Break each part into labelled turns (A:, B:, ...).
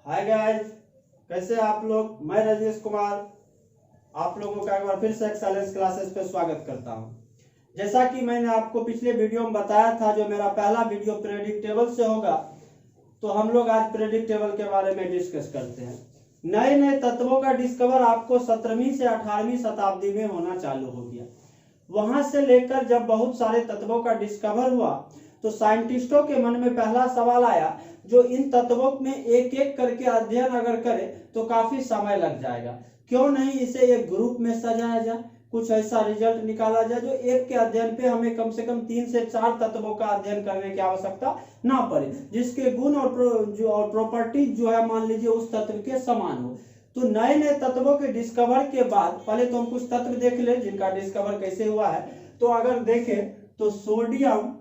A: Hi guys, कैसे आप लोग। मैं राजेश कुमार आप लोगों का एक बार फिर से एक्सेलेंस क्लासेस पे स्वागत करता हूं। जैसा कि मैंने आपको पिछले वीडियो में बताया था, जो मेरा पहला वीडियो प्रेडिक्टेबल से होगा, तो हम लोग आज प्रेडिक्टेबल के बारे में डिस्कस करते हैं। नए नए तत्वों का डिस्कवर आपको 17वीं से 18वीं शताब्दी में होना चालू हो गया। वहां से लेकर जब बहुत सारे तत्वों का डिस्कवर हुआ तो साइंटिस्टों के मन में पहला सवाल आया, जो इन तत्वों में एक एक करके अध्ययन अगर करें तो काफी समय लग जाएगा, क्यों नहीं इसे एक ग्रुप में सजाया जाए, कुछ ऐसा रिजल्ट निकाला जाए जो एक के अध्ययन पे हमें कम से कम 3 से 4 तत्वों का अध्ययन करने की आवश्यकता ना पड़े, जिसके गुण और प्रॉपर्टी जो है मान लीजिए उस तत्व के समान हो। तो नए नए तत्वों के डिस्कवर के बाद पहले तो हम कुछ तत्व देख ले जिनका डिस्कवर कैसे हुआ है। तो अगर देखें तो सोडियम,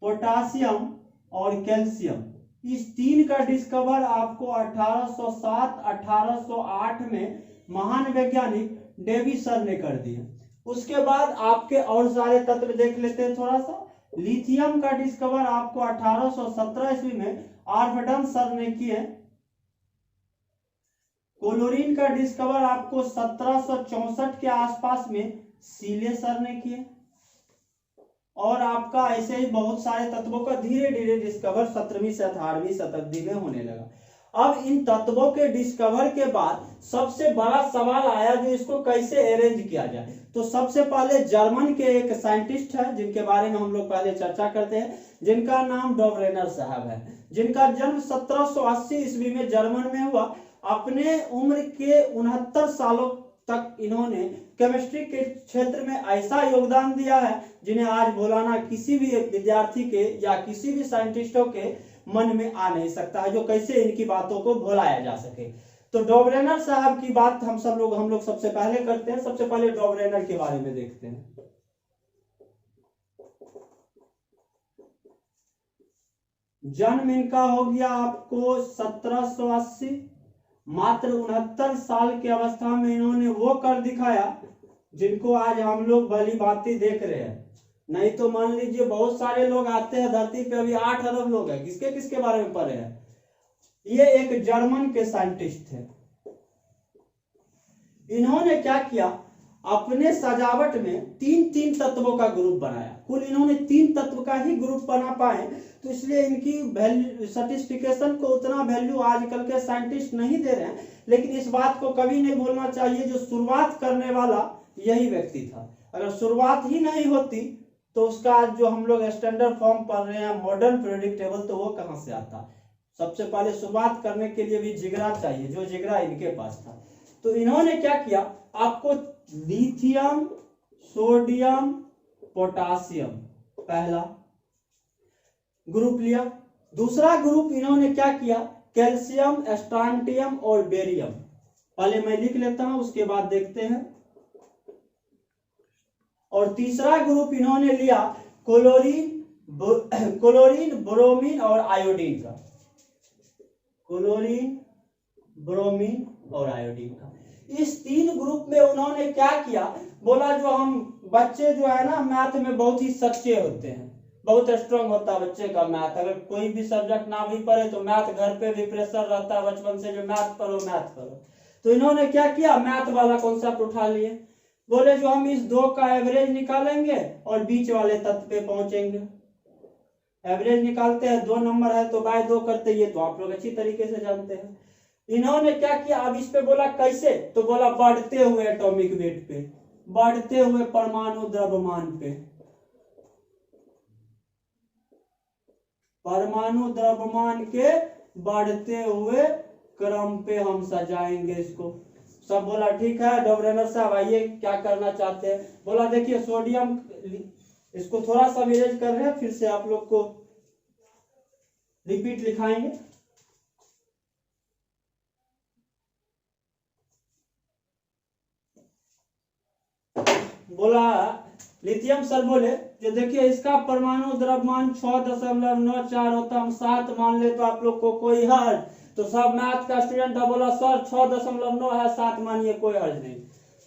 A: पोटासियम और कैल्शियम, इस तीन का डिस्कवर आपको 1807-1808 में महान वैज्ञानिक डेविसन ने कर दिया। उसके बाद आपके और सारे तत्व देख लेते हैं थोड़ा सा। लिथियम का डिस्कवर आपको 1817 ईस्वी में आर्मस्ट्रांग सर ने किए। क्लोरीन का डिस्कवर आपको 1764 के आसपास में सीले सर ने किए। और आपका ऐसे ही बहुत सारे तत्वों का धीरे धीरे डिस्कवर 17वीं से 18वीं शताब्दी में होने लगा। अब इन तत्वों के डिस्कवर के बाद सबसे बड़ा सवाल आया, जो इसको कैसे अरेंज किया जाए। तो सबसे पहले जर्मन के एक साइंटिस्ट है जिनके बारे में हम लोग पहले चर्चा करते हैं, जिनका नाम डॉबरेनर साहब है, जिनका जन्म 1780 ईस्वी में जर्मन में हुआ। अपने उम्र के 69 सालों तक इन्होंने केमिस्ट्री के क्षेत्र में ऐसा योगदान दिया है जिन्हें आज भुलाना किसी भी विद्यार्थी के या किसी भी साइंटिस्टों के मन में आ नहीं सकता है, जो कैसे इनकी बातों को भुलाया जा सके। तो डॉबरेनर साहब की बात हम लोग सबसे पहले करते हैं। सबसे पहले डॉबरेनर के बारे में देखते हैं। जन्म इनका हो गया आपको 1780। मात्र 69 साल की अवस्था में इन्होंने वो कर दिखाया जिनको आज हम लोग भली भांति देख रहे हैं। नहीं तो मान लीजिए बहुत सारे लोग आते हैं धरती पे, अभी 8 अरब लोग हैं, किसके किसके बारे में पढ़े हैं। ये एक जर्मन के साइंटिस्ट थे। इन्होंने क्या किया, अपने सजावट में 3-3 तत्वों का ग्रुप बनाया। कुल इन्होंने 3 तत्व का ही ग्रुप बना पाए, तो इसलिए इनकी वैल्यू सर्टिफिकेशन को उतना वैल्यू आजकल के साइंटिस्ट नहीं दे रहे हैं। लेकिन इस बात को कभी नहीं भूलना चाहिए, जो शुरुआत करने वाला यही व्यक्ति था। अगर शुरुआत ही नहीं होती तो उसका आज जो हम लोग स्टैंडर्ड फॉर्म पढ़ रहे हैं, मॉडर्न प्रेडिक्टेबल, तो वो कहां से आता। सबसे पहले शुरुआत करने के लिए भी जिगरा चाहिए, जो जिगरा इनके पास था। तो इन्होंने क्या किया, आपको लिथियम, सोडियम, पोटासियम पहला ग्रुप लिया। दूसरा ग्रुप इन्होंने क्या किया, कैल्शियम, स्ट्रांटियम और बेरियम। पहले मैं लिख लेता हूं, उसके बाद देखते हैं। और तीसरा ग्रुप इन्होंने लिया क्लोरीन, ब्रोमीन और आयोडीन का। क्लोरीन, ब्रोमीन और आयोडीन का। इस 3 ग्रुप में उन्होंने क्या किया, बोला जो हम बच्चे जो है ना मैथ में बहुत ही सच्चे होते हैं, बहुत स्ट्रांग होता है बच्चे का मैथ। अगर कोई भी सब्जेक्ट ना भी पढ़े तो मैथ घर पे भी प्रेशर रहता है बचपन से, जो मैथ पढ़ो मैथ पढ़ो। तो इन्होंने क्या किया, मैथ वाला कॉन्सेप्ट उठा लिए। बोले जो हम इस 2 का एवरेज निकालेंगे और बीच वाले तत्व पे पहुंचेंगे। एवरेज निकालते हैं, 2 नंबर है तो बाय 2 करते, ये तो आप लोग अच्छी तरीके से जानते हैं। इन्होंने क्या किया, अब इस पे बोला कैसे, तो बोला बढ़ते हुए एटॉमिक वेट पे, बढ़ते हुए परमाणु द्रव्यमान पे। परमाणु द्रव्यमान के बढ़ते हुए क्रम पे हम सजाएंगे इसको। सब बोला ठीक है डॉबरेनर साहब, आइए क्या करना चाहते हैं। बोला देखिए सोडियम, इसको थोड़ा सा इरेज कर रहे हैं, फिर से आप लोग को रिपीट लिखाएंगे। बोला लिथियम सर बोले जो देखिए इसका परमाणु द्रव्यमान 6.94 होता, हम 7 मान ले तो आप लोग को कोई हर्ज। तो सब मैथ का स्टूडेंट था, बोला सर 6.9 है, 7 मानिए, कोई हर्ज नहीं।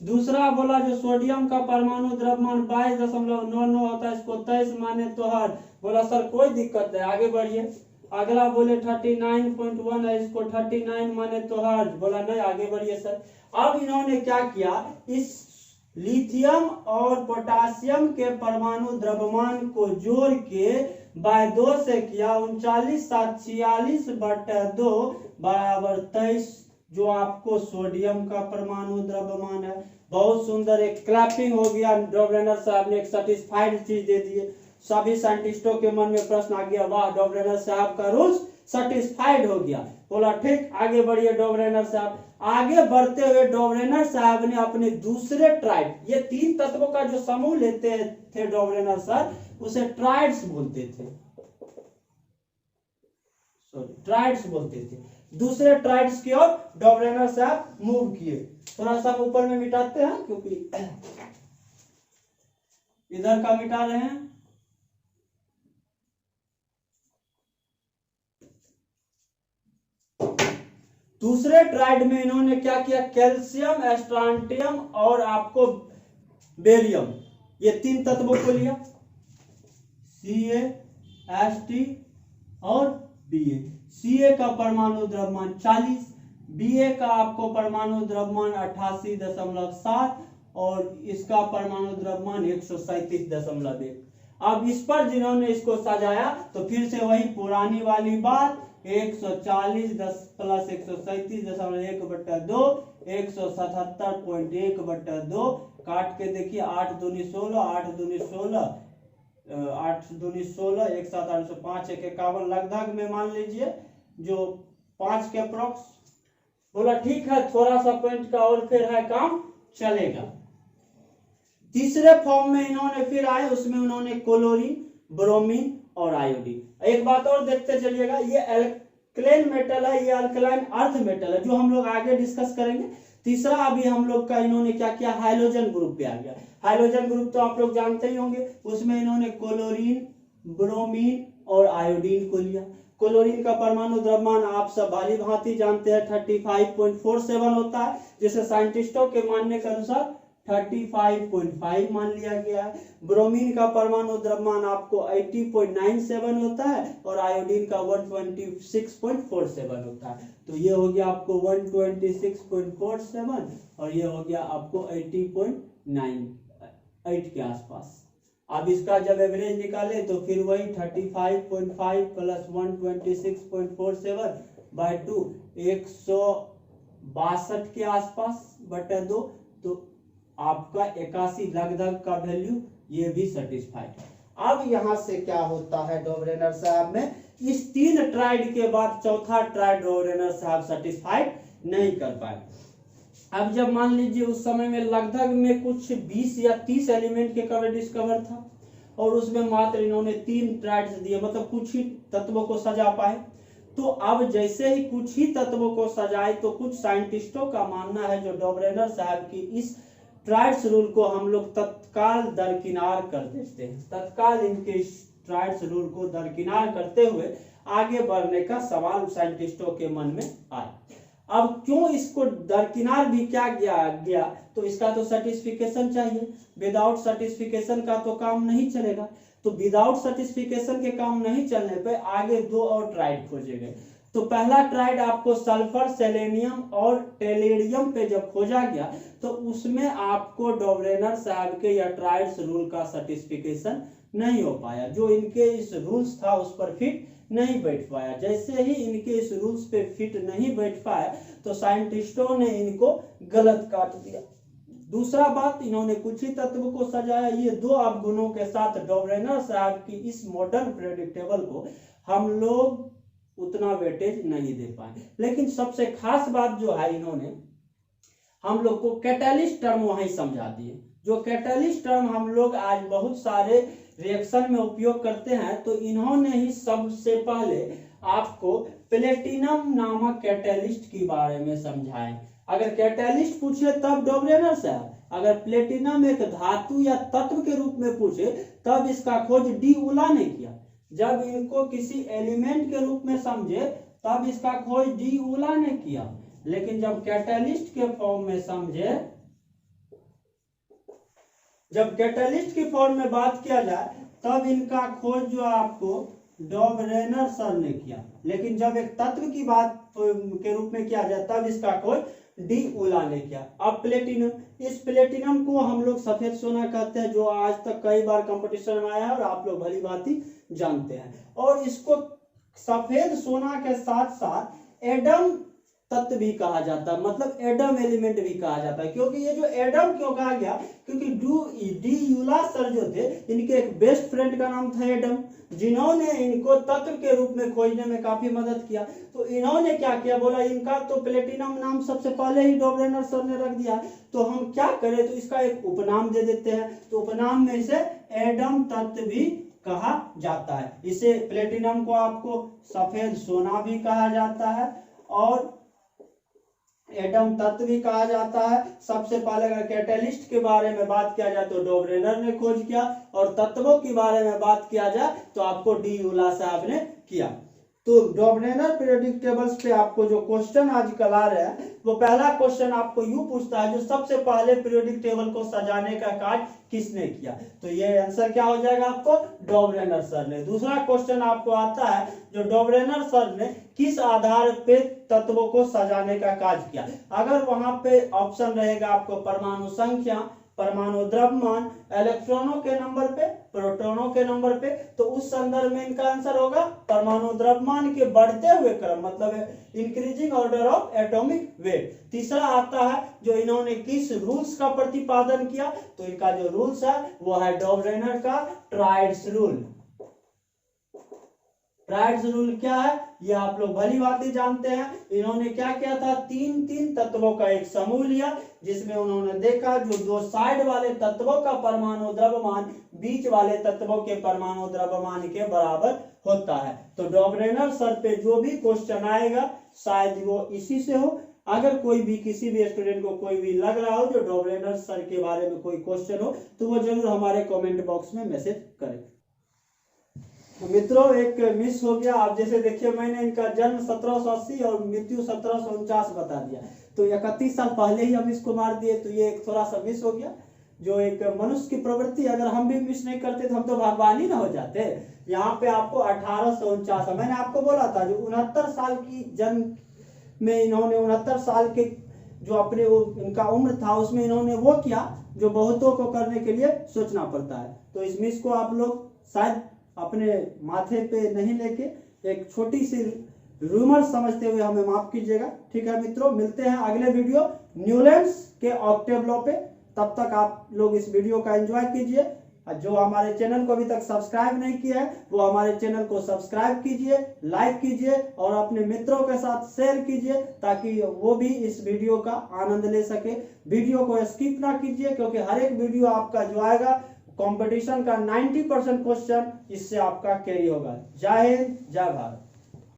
A: दूसरा बोला जो सोडियम का परमाणु द्रव्यमान 22.99 होता है, इसको 23 माने तो हर्ज। बोला सर कोई दिक्कत है, आगे बढ़िए। अगला बोले 39.1 है, इसको 39 माने तो हर्ज, बोला नहीं आगे बढ़िए सर। अब इन्होंने क्या किया, इस लिथियम और पोटासियम के परमाणु द्रव्यमान को जोड़ के बाय 2 से किया, 39,746/2 बराबर 23, जो आपको सोडियम का परमाणु द्रव्यमान है। बहुत सुंदर, एक क्लैपिंग हो गया, डॉबरेनर साहब ने एक सेटिस्फाइड चीज दे दी। सभी साइंटिस्टों के मन में प्रश्न आ गया, वाह डॉबरेनर साहब का रूल्स सेटिस्फाइड हो गया। बोला ठीक, आगे बढ़िए डॉबरेनर साहब। आगे बढ़ते हुए डॉबरेनर साहब ने अपने दूसरे ट्राइड, ये 3 तत्वों का जो समूह लेते थे डॉबरेनर सर, उसे ट्राइड्स बोलते थे, ट्राइड्स बोलते थे। दूसरे ट्राइड्स की ओर डॉबरेनर साहब मूव किए। थोड़ा सा ऊपर में मिटाते हैं क्योंकि इधर का मिटा रहे हैं। दूसरे ट्राइड में इन्होंने क्या किया, कैल्शियम, स्ट्रांटियम और आपको बेरियम, ये 3 तत्वों को लिया, CaSt और Ba। Ca का परमाणु द्रव्यमान 40, Ba का आपको परमाणु द्रव्यमान 88.7 और इसका परमाणु द्रव्यमान 137.1। अब इस पर जिन्होंने इसको सजाया तो फिर से वही पुरानी वाली बात, 140 प्लस 137.1/2 177.1/2 काट के देखिए, 8 दूनी 16, 8 दूनी 16, 8 दूनी 16, 1 7 8 5 1 51 लगभग में मान लीजिए, जो 5 के अप्रोक्स। बोला ठीक है, थोड़ा सा पॉइंट का और फिर है काम चलेगा। तीसरे फॉर्म में इन्होंने फिर आए, उसमें उन्होंने क्लोरीन, ब्रोमीन और आयोडीन। एक बात और देखते चलिएगा, ये एल्कलाइन मेटल है, ये अल्कलाइन अर्थ मेटल है, जो हम लोग आगे डिस्कस करेंगे। तीसरा अभी हम लोग का इन्होंने क्या किया, हाइड्रोजन ग्रुप पे आ गया। हाइड्रोजन ग्रुप तो आप लोग जानते ही होंगे, उसमें इन्होंने क्लोरीन, ब्रोमीन और आयोडीन को लिया। क्लोरीन का परमाणु द्रव्यमान आप सब भाली भांति जानते हैं 35.47 होता है, जिसे साइंटिस्टों के मानने के अनुसार 35.5 मान लिया गया है। ब्रोमीन का परमाणु द्रव्यमान आपको 80.97 होता है और आयोडीन का 126.47 होता है। तो ये हो गया आपको 126.47 और ये हो गया आपको 80.98 के आसपास। अब इसका जब एवरेज निकाले तो फिर वही 35.5 प्लस 126.47/2 162 के आसपास बटे 2, तो आपका 81 लगभग का वैल्यू, ये भी सेटिस्फाइड। अब यहां से क्या होता है डॉबरेनर साहब में, इस 3 ट्राइड के बाद चौथा ट्राइड डॉबरेनर साहब सेटिस्फाइड नहीं कर पाए। अब जब मान लीजिए उस समय में लगभग में कुछ 20 या 30 एलिमेंट के कवर डिस्कवर था और उसमें मात्र इन्होंने 3 ट्राइड्स दिए, मतलब कुछ ही तत्वों को सजा पाए। तो अब जैसे ही कुछ ही तत्वों को सजाए तो कुछ साइंटिस्टों का मानना है, जो डॉबरेनर साहब की इस ट्राइड्स रूल को हम लोग तत्काल दरकिनार कर देते हैं। तत्काल इनके ट्राइड्स रूल को दरकिनार करते हुए आगे बढ़ने का सवाल साइंटिस्टों के मन में आया। अब क्यों इसको दरकिनार भी क्या गया, तो इसका तो सर्टिफिकेशन चाहिए। विदाउट सर्टिफिकेशन का तो काम नहीं चलेगा। तो विदाउट सर्टिफिकेशन के काम नहीं चलने पे आगे 2 और ट्राइड खोजे गए। तो पहला ट्राइड आपको सल्फर, सेलेनियम और टेलेरियम पे जब खोजा गया तो उसमें आपको डॉबरेनर साहब के या ट्राइड्स रूल का सर्टिफिकेशन नहीं हो पाया, जो इनके इस रूल्स था उस पर फिट नहीं बैठ पाया। जैसे ही इनके इस रूल्स पे फिट नहीं बैठ पाया तो साइंटिस्टों ने इनको गलत काट दिया। दूसरा बात, इन्होंने कुछ ही तत्व को सजाया। ये 2 अवगुणों के साथ डॉबरेनर साहब की इस मॉडर्न प्रेडिक्टेबल को हम लोग उतना वेटेज नहीं दे पाए। लेकिन सबसे खास बात जो है, इन्होंने हम लोग को कैटलिस्ट टर्म वहीं समझा दिए। जो कैटलिस्ट टर्म हम लोग आज बहुत सारे रिएक्शन में उपयोग करते हैं, तो इन्होंने ही सबसे पहले आपको प्लेटिनम नामक कैटलिस्ट के बारे में समझाएं। अगर कैटलिस्ट पूछे तब डॉबरेनर साहब, अगर प्लेटिनम एक धातु या तत्व के रूप में पूछे तब इसका खोज डी उला ने किया। जब इनको किसी एलिमेंट के रूप में समझे तब इसका खोज डी उला ने किया। लेकिन जब कैटलिस्ट के फॉर्म में समझे, जब कैटलिस्ट की फॉर्म में बात किया जाए तब इनका खोज जो आपको डॉबरेनर सर ने किया, लेकिन जब एक तत्व की बात के रूप में किया जाए तब इसका खोज डी उला ने किया। अब प्लेटिनम, इस प्लेटिनम को हम लोग सफेद सोना कहते हैं, जो आज तक कई बार कंपटीशन में आया है और आप लोग भली भांति जानते हैं। और इसको सफेड सोना के साथ साथ एडम तत्व भी कहा जाता है, मतलब एडम एलिमेंट भी कहा जाता है। क्योंकि ये जो एडम क्यों कहा गया, क्योंकि डी यूला सर जो थे, इनके एक बेस्ट फ्रेंड का नाम था एडम, जिन्होंने इनको तत्व के रूप में खोजने में काफी मदद किया। तो इन्होंने क्या किया, बोला इनका तो प्लेटिनम नाम सबसे पहले ही डॉबरेनर सर ने रख दिया, तो हम क्या करें, तो इसका एक उपनाम दे देते हैं। तो उपनाम में इसे एडम तत्व भी कहा जाता है। इसे प्लेटिनम को आपको सफेद सोना भी कहा जाता है और एटम तत्व भी कहा जाता है। सबसे पहले अगर कैटलिस्ट के बारे में बात किया जाए तो डॉबरेनर ने खोज किया, और तत्वों के बारे में बात किया जाए तो आपको डी यूला साहब ने किया। तो डॉबरेनर पीरियोडिक टेबल्स पे आपको जो क्वेश्चन आजकल आ रहे हैं, वो पहला क्वेश्चन आपको यूं पूछता है, जो सबसे पहले पीरियोडिक टेबल को सजाने का कार्य किसने किया, तो ये आंसर क्या हो जाएगा आपको, डॉबरेनर सर ने। दूसरा क्वेश्चन आपको आता है, जो डॉबरेनर सर ने किस आधार पे तत्वों को सजाने का कार्य किया। अगर वहां पे ऑप्शन रहेगा आपको परमाणु संख्या, परमाणु द्रव्यमान, इलेक्ट्रॉनों के नंबर पे, प्रोटॉनों के नंबर पे, तो उस संदर्भ में इनका आंसर होगा परमाणु द्रव्यमान के बढ़ते हुए क्रम, मतलब increasing order of atomic weight. तीसरा आता है, जो इन्होंने किस रूल्स का प्रतिपादन किया, तो इनका जो रूल्स है वो है डॉबरेनर का ट्राइड्स रूल। ट्राइड्स रूल क्या है, ये आप लोग भली भांति जानते हैं। इन्होंने क्या किया था, तीन तत्वों का एक समूह लिया, जिसमें उन्होंने देखा जो दो साइड वाले तत्वों का परमाणु द्रव्यमान बीच वाले तत्वों के परमाणु द्रव्यमान के बराबर होता है। तो डॉबरेनर सर पे जो भी क्वेश्चन आएगा शायद वो इसी से हो। अगर कोई भी किसी भी स्टूडेंट को कोई भी लग रहा हो जो डॉबरेनर सर के बारे में कोई क्वेश्चन हो, तो वो जरूर हमारे कमेंट बॉक्स में मैसेज करें। तो मित्रों, एक मिस हो गया। आप जैसे देखिए, मैंने इनका जन्म 1780 और मृत्यु 1749 बता दिया, तो 31 साल पहले ही हम इसको मार दिए, तो ये एक थोड़ा सा मिस हो गया। जो एक मनुष्य की प्रवृत्ति, अगर हम भी मिस नहीं करते तो हम तो भगवान ही ना हो जाते। यहाँ पे आपको 1849, मैंने आपको बोला था, जो 69 साल की जन्म में इन्होंने 69 साल के जो अपने इनका उम्र था, उसमें इन्होंने वो किया जो बहुतों को करने के लिए सोचना पड़ता है। तो इस मिस को आप लोग शायद अपने माथे पे नहीं लेके एक छोटी सी रूमर समझते हुए हमें माफ कीजिएगा। ठीक है मित्रों, मिलते हैं अगले वीडियो न्यूलैंड्स के ऑक्टेव लॉ पे। तब तक आप लोग इस वीडियो का एंजॉय कीजिए। जो हमारे चैनल को अभी तक सब्सक्राइब नहीं किया है, वो हमारे चैनल को सब्सक्राइब कीजिए, लाइक कीजिए और अपने मित्रों के साथ शेयर कीजिए, ताकि वो भी इस वीडियो का आनंद ले सके। वीडियो को स्किप ना कीजिए, क्योंकि हर एक वीडियो आपका जो आएगा कंपटीशन का 90% क्वेश्चन इससे आपका कैरी होगा। जय हिंद, जय भारत।